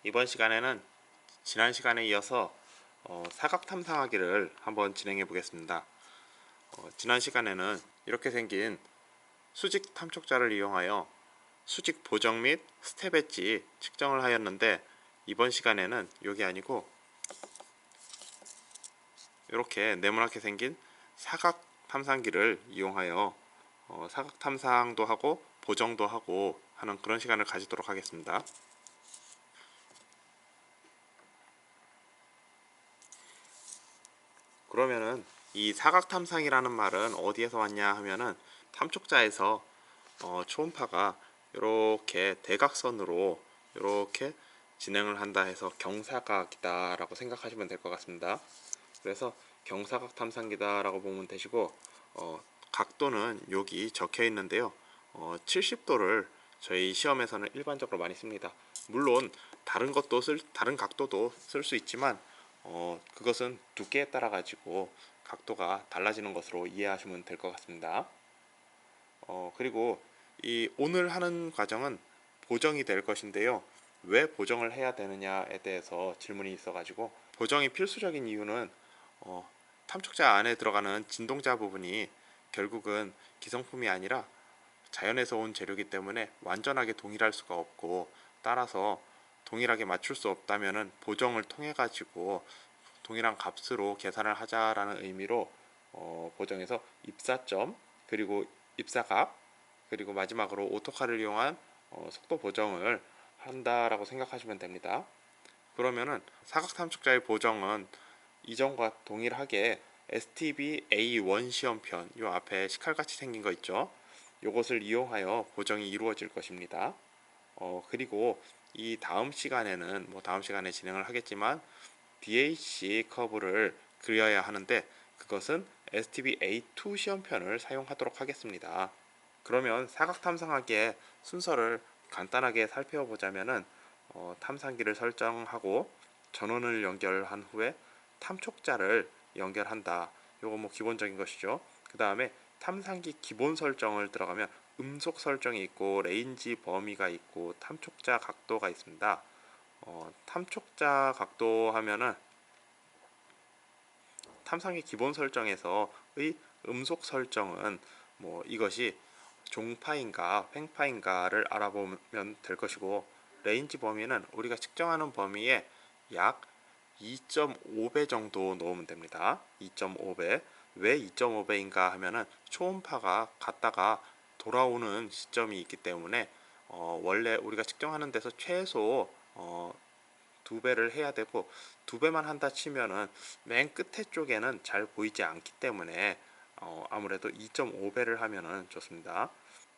이번 시간에는 지난 시간에 이어서 사각 탐상하기를 한번 진행해 보겠습니다. 지난 시간에는 이렇게 생긴 수직 탐촉자를 이용하여 수직 보정 및 스텝 엣지 측정을 하였는데, 이번 시간에는 이게 아니고 이렇게 네모나게 생긴 사각 탐상기를 이용하여 사각 탐상도 하고 보정도 하고 하는 그런 시간을 가지도록 하겠습니다. 그러면은 이 사각 탐상이라는 말은 어디에서 왔냐 하면은, 탐촉자에서 초음파가 이렇게 대각선으로 이렇게 진행을 한다 해서 경사각이다 라고 생각하시면 될 것 같습니다. 그래서 경사각 탐상기다 라고 보면 되시고, 각도는 여기 적혀 있는데요, 70도를 저희 시험에서는 일반적으로 많이 씁니다. 물론 다른 각도도 쓸 수 있지만 그것은 두께에 따라 가지고 각도가 달라지는 것으로 이해하시면 될 것 같습니다. 그리고 이 오늘 하는 과정은 보정이 될 것인데요, 왜 보정을 해야 되느냐에 대해서 질문이 있어가지고, 보정이 필수적인 이유는 탐촉자 안에 들어가는 진동자 부분이 결국은 기성품이 아니라 자연에서 온 재료이기 때문에 완전하게 동일할 수가 없고, 따라서 동일하게 맞출 수 없다면은 보정을 통해 가지고 동일한 값으로 계산을 하자라는 의미로 보정에서 입사점, 그리고 입사값, 그리고 마지막으로 오토카를 이용한 속도 보정을 한다라고 생각하시면 됩니다. 그러면은 사각 탐축자의 보정은 이전과 동일하게 STB A1 시험편, 요 앞에 식칼같이 생긴 거 있죠? 요것을 이용하여 보정이 이루어질 것입니다. 그리고 이 다음 시간에는 다음 시간에 진행을 하겠지만 DAC 커브를 그려야 하는데, 그것은 STB A2 시험편을 사용하도록 하겠습니다. 그러면 사각 탐상하기의 순서를 간단하게 살펴보자면은, 탐상기를 설정하고 전원을 연결한 후에 탐촉자를 연결한다. 요거 기본적인 것이죠. 그 다음에 탐상기 기본 설정을 들어가면 음속 설정이 있고 레인지 범위가 있고 탐촉자 각도가 있습니다. 탐촉자 각도 하면은 탐상기 기본 설정에서의 음속 설정은 이것이 종파인가 횡파인가를 알아보면 될 것이고, 레인지 범위는 우리가 측정하는 범위에 약 2.5배 정도 넣으면 됩니다. 2.5배. 왜 2.5배인가 하면은 초음파가 갔다가 돌아오는 시점이 있기 때문에 원래 우리가 측정하는 데서 최소 2배를 해야 되고, 2배만 한다 치면은 맨 끝에 쪽에는 잘 보이지 않기 때문에 아무래도 2.5배를 하면은 좋습니다.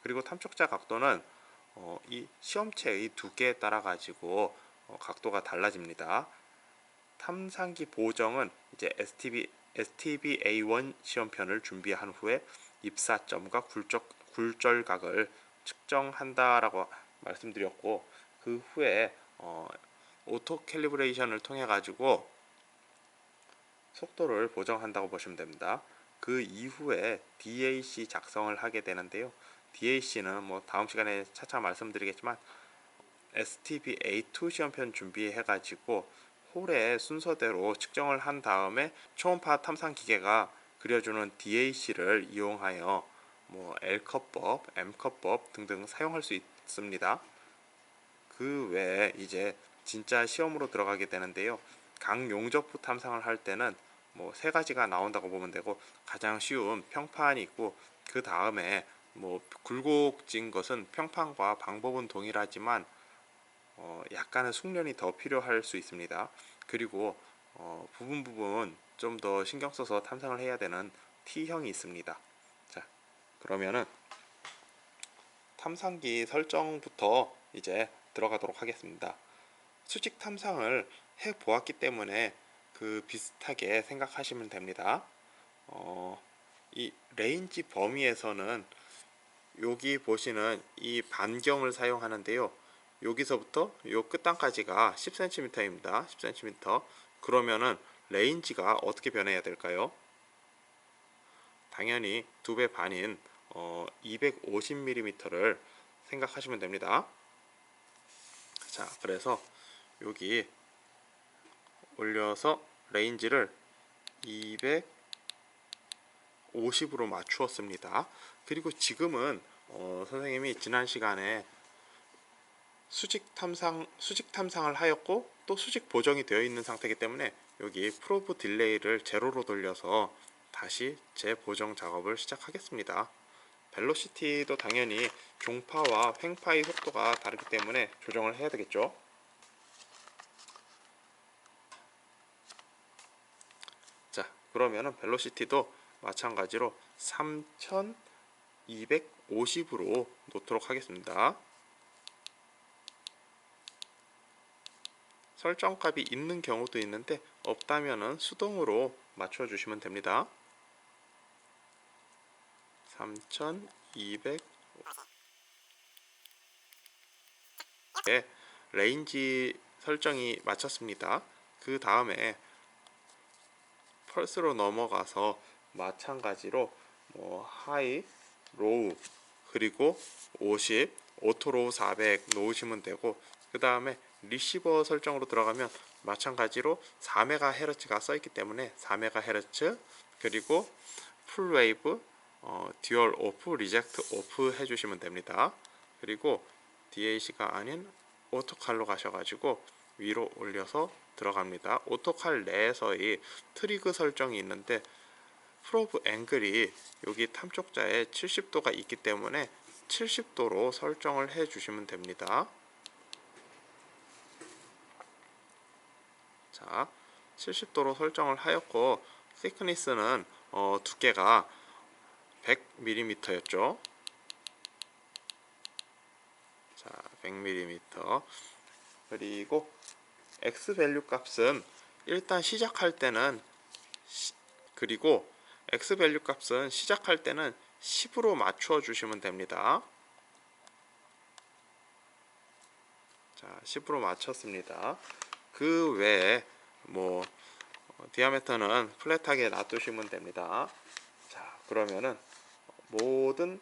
그리고 탐촉자 각도는 이 시험체의 두께에 따라 가지고 각도가 달라집니다. 탐상기 보정은 이제 STB A1 시험편을 준비한 후에 입사점과 굴절각을 측정한다라고 말씀드렸고, 그 후에 오토 캘리브레이션을 통해 가지고 속도를 보정한다고 보시면 됩니다. 그 이후에 DAC 작성을 하게 되는데요, DAC는 다음 시간에 차차 말씀드리겠지만 STB A2 시험편 준비해 가지고 홀의 순서대로 측정을 한 다음에 초음파 탐상 기계가 그려주는 DAC를 이용하여 L컷법, M컷법 등등 사용할 수 있습니다. 그 외에 이제 진짜 시험으로 들어가게 되는데요, 강용접부 탐상을 할 때는 세 가지가 나온다고 보면 되고, 가장 쉬운 평판이 있고, 그 다음에 굴곡진 것은 평판과 방법은 동일하지만 약간의 숙련이 더 필요할 수 있습니다. 그리고 부분 좀 더 신경 써서 탐상을 해야 되는 T형이 있습니다. 자, 그러면은 탐상기 설정부터 이제 들어가도록 하겠습니다. 수직 탐상을 해 보았기 때문에 그 비슷하게 생각하시면 됩니다. 이 레인지 범위에서는 여기 보시는 이 반경을 사용하는데요, 여기서부터 요 끝단까지가 10cm입니다. 10cm. 그러면은 레인지가 어떻게 변해야 될까요? 당연히 2배 반인 250mm를 생각하시면 됩니다. 자, 그래서 여기 올려서 레인지를 250으로 맞추었습니다. 그리고 지금은 선생님이 지난 시간에 수직 탐상을 하였고 또 수직 보정이 되어 있는 상태이기 때문에 여기 프로브 딜레이를 제로로 돌려서 다시 재보정 작업을 시작하겠습니다. 벨로시티도 당연히 종파와 횡파의 속도가 다르기 때문에 조정을 해야 되겠죠. 자, 그러면은 벨로시티도 마찬가지로 3250으로 놓도록 하겠습니다. 설정값이 있는 경우도 있는데 없다면은 수동으로 맞춰주시면 됩니다. 3200 레인지 설정이 마쳤습니다. 그 다음에 펄스로 넘어가서 마찬가지로 하이, 로우, 그리고 50, 오토 로우 400 놓으시면 되고, 그 다음에 리시버 설정으로 들어가면 마찬가지로 4MHz가 써있기 때문에 4MHz, 그리고 풀 웨이브, 듀얼 오프, 리젝트 오프 해주시면 됩니다. 그리고 DAC가 아닌 오토칼로 가셔가지고 위로 올려서 들어갑니다. 오토칼 내에서의 트리그 설정이 있는데 프로브 앵글이 여기 탐촉자에 70도가 있기 때문에 70도로 설정을 해 주시면 됩니다. 자, 70도로 설정을 하였고 thickness는 두께가 100mm였죠. 자, 100mm. 그리고 X 밸류 값은 일단 시작할 때는 그리고 X 밸류 값은 시작할 때는 10으로 맞춰 주시면 됩니다. 자, 10으로 맞췄습니다. 그 외에 디아메터는 플랫하게 놔두시면 됩니다. 자, 그러면은 모든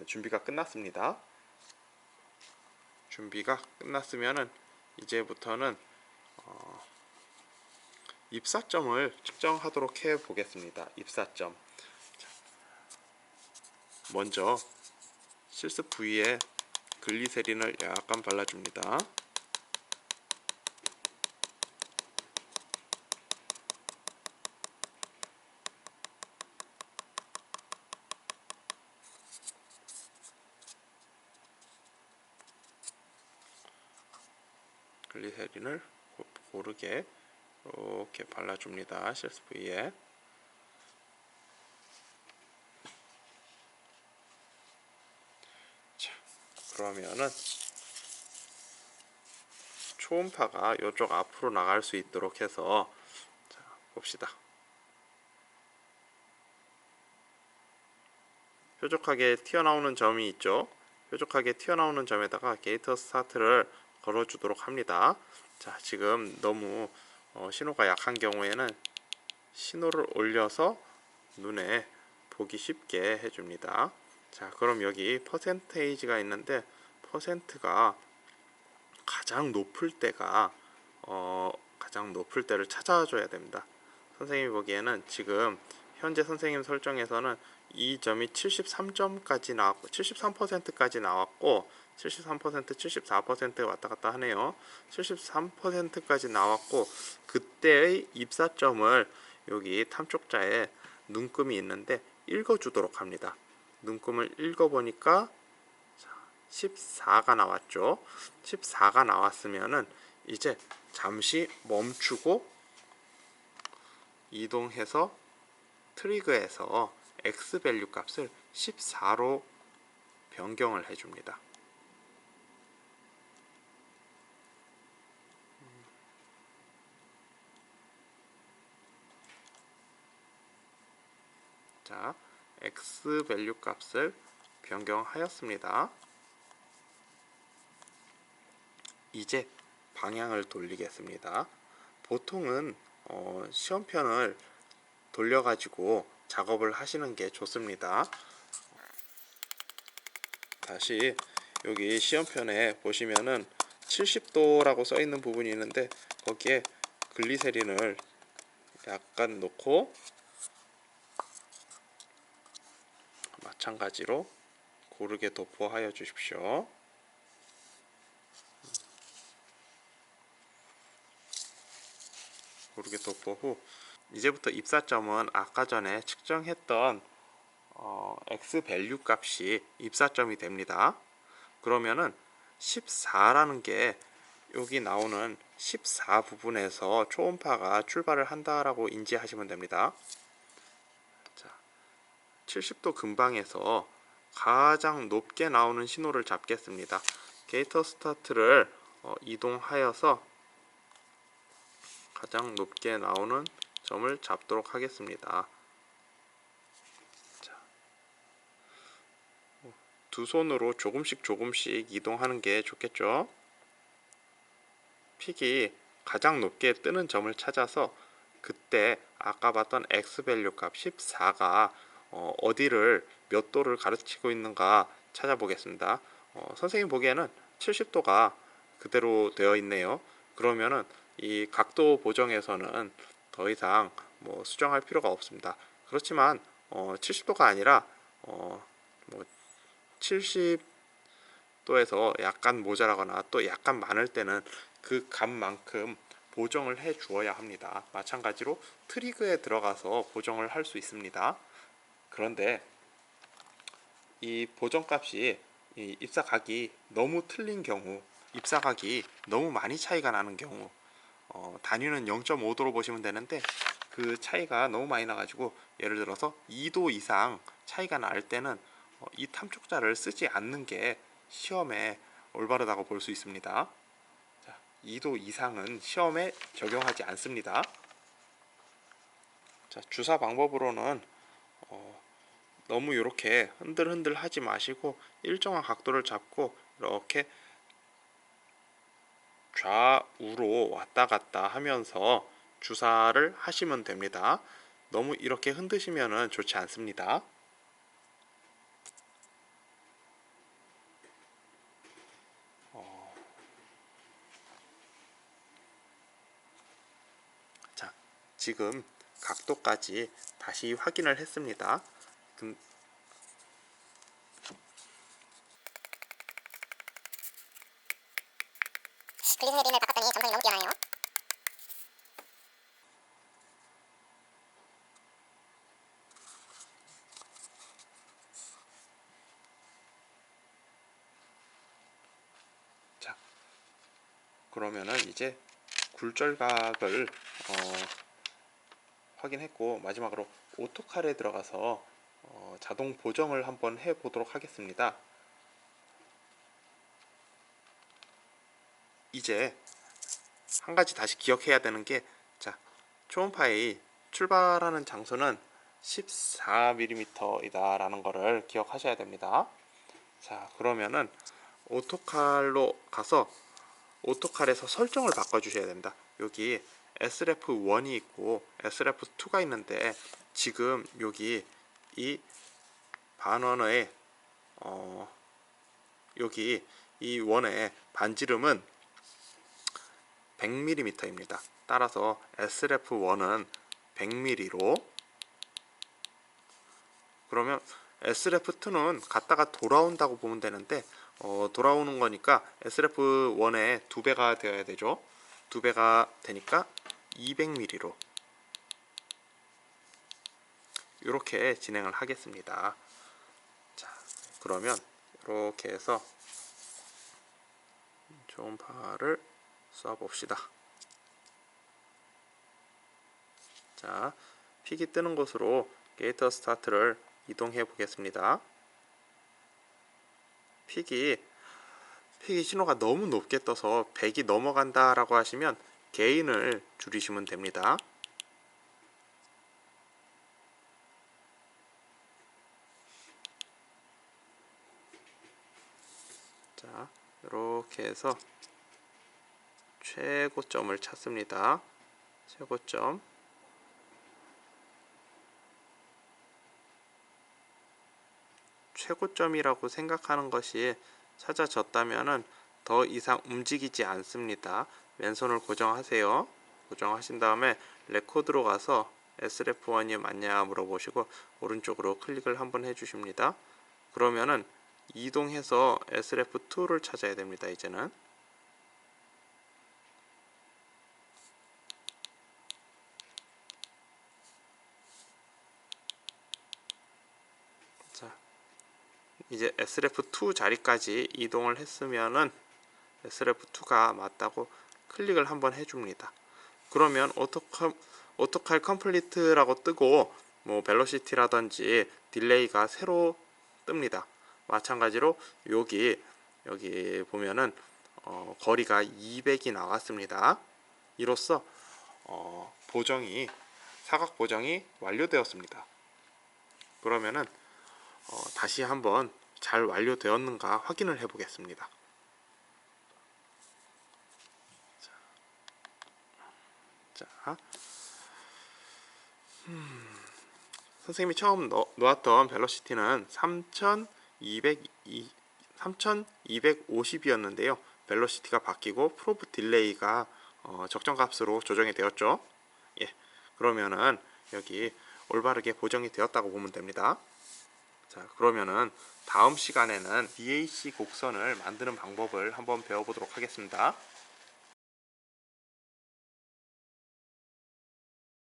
준비가 끝났습니다. 준비가 끝났으면은 이제부터는 입사점을 측정하도록 해 보겠습니다. 입사점. 먼저 실습 부위에 글리세린을 약간 발라줍니다. 글리세린을 고르게 이렇게 발라줍니다. 실습 부위에. 자, 그러면은 초음파가 이쪽 앞으로 나갈 수 있도록 해서 자, 봅시다. 뾰족하게 튀어나오는 점이 있죠. 뾰족하게 튀어나오는 점에다가 게이터 스타트를 걸어주도록 합니다. 자, 지금 너무 신호가 약한 경우에는 신호를 올려서 눈에 보기 쉽게 해줍니다. 자, 그럼 여기 퍼센테이지가 있는데 퍼센트가 가장 높을 때가 가장 높을 때를 찾아줘야 됩니다. 선생님이 보기에는 지금 현재 선생님 설정에서는 이 점이 73점까지 나왔고 73%까지 나왔고 73%, 74% 왔다 갔다 하네요. 73%까지 나왔고 그때의 입사점을 여기 탐촉자에 눈금이 있는데 읽어주도록 합니다. 눈금을 읽어보니까 14가 나왔죠. 14가 나왔으면은 이제 잠시 멈추고 이동해서 트리그에서 X 밸류 값을 14로 변경을 해줍니다. 자, X 밸류 값을 변경하였습니다. 이제 방향을 돌리겠습니다. 보통은 시험편을 돌려가지고 작업을 하시는 게 좋습니다. 다시 여기 시험편에 보시면은 70도라고 써 있는 부분이 있는데 거기에 글리세린을 약간 넣고 마찬가지로 고르게 도포하여 주십시오. 고르게 도포 후 이제부터 입사점은 아까 전에 측정했던 X 밸류 값이 입사점이 됩니다. 그러면은 14라는 게 여기 나오는 14 부분에서 초음파가 출발을 한다라고 인지하시면 됩니다. 자, 70도 근방에서 가장 높게 나오는 신호를 잡겠습니다. 게이터 스타트를 이동하여서 가장 높게 나오는 점을 잡도록 하겠습니다. 자, 두 손으로 조금씩 이동하는 게 좋겠죠. 픽이 가장 높게 뜨는 점을 찾아서 그때 아까 봤던 X 밸류 값 14가 어디를 몇 도를 가르치고 있는가 찾아보겠습니다. 선생님 보기에는 70도가 그대로 되어 있네요. 그러면은 이 각도 보정에서는 더 이상 뭐 수정할 필요가 없습니다. 그렇지만 70도가 아니라 뭐 70도에서 약간 모자라거나 또 약간 많을 때는 그 값만큼 보정을 해 주어야 합니다. 마찬가지로 트리그에 들어가서 보정을 할 수 있습니다. 그런데 이 보정값이 이 입사각이 너무 틀린 경우, 입사각이 너무 많이 차이가 나는 경우, 단위는 0.5도로 보시면 되는데 그 차이가 너무 많이 나가지고 예를 들어서 2도 이상 차이가 날 때는 이 탐촉자를 쓰지 않는 게 시험에 올바르다고 볼 수 있습니다. 자, 2도 이상은 시험에 적용하지 않습니다. 자, 주사 방법으로는 너무 이렇게 흔들흔들 하지 마시고 일정한 각도를 잡고 이렇게 좌우로 왔다 갔다 하면서 주사를 하시면 됩니다. 너무 이렇게 흔드시면 좋지 않습니다. 자, 지금 각도까지 다시 확인을 했습니다. 글리세린을 바꿨더니 점성이 너무 뛰어나네요. 자, 그러면은 이제 굴절각을 확인했고 마지막으로 오토칼에 들어가서 자동 보정을 한번 해 보도록 하겠습니다. 이제 한 가지 다시 기억해야 되는 게, 자, 초음파의 출발하는 장소는 14mm 라는 거를 기억하셔야 됩니다. 자, 그러면은 오토칼로 가서 오토칼에서 설정을 바꿔 주셔야 됩니다. 여기 SREF1이 있고 SREF2가 있는데 지금 여기 이 반원의 여기 이 원의 반지름은 100mm입니다. 따라서 SREF1은 100mm로, 그러면 SREF2는 갔다가 돌아온다고 보면 되는데 돌아오는 거니까 SREF1의 2배가 되어야 되죠. 2배가 되니까 200mm로 이렇게 진행을 하겠습니다. 자, 그러면 이렇게 해서 초음파를 쏴봅시다. 자, 픽이 뜨는 곳으로 게이터 스타트를 이동해 보겠습니다. 픽이 신호가 너무 높게 떠서 100이 넘어간다 라고 하시면 게인을 줄이시면 됩니다. 자, 이렇게 해서 최고점을 찾습니다. 최고점. 최고점이라고 생각하는 것이 찾아졌다면은 더 이상 움직이지 않습니다. 왼손을 고정하세요. 고정하신 다음에 레코드로 가서 SRF1이 맞냐 물어보시고 오른쪽으로 클릭을 한번 해주십니다. 그러면은 이동해서 SRF2를 찾아야 됩니다. 이제는 자, 이제 SRF2 자리까지 이동을 했으면은 SRF2가 맞다고 클릭을 한번 해줍니다. 그러면 오토칼 컴플리트라고 뜨고 뭐 벨로시티라든지 딜레이가 새로 뜹니다. 마찬가지로 여기 보면은 거리가 200이 나왔습니다. 이로써 사각 보정이 완료되었습니다. 그러면은 다시 한번 잘 완료되었는가 확인을 해 보겠습니다. 자, 선생님이 처음 놓았던 벨로시티는 3250이었는데요. 벨로시티가 바뀌고 프로브 딜레이가 적정 값으로 조정이 되었죠. 예, 그러면은 여기 올바르게 보정이 되었다고 보면 됩니다. 자, 그러면은 다음 시간에는 DAC 곡선을 만드는 방법을 한번 배워보도록 하겠습니다.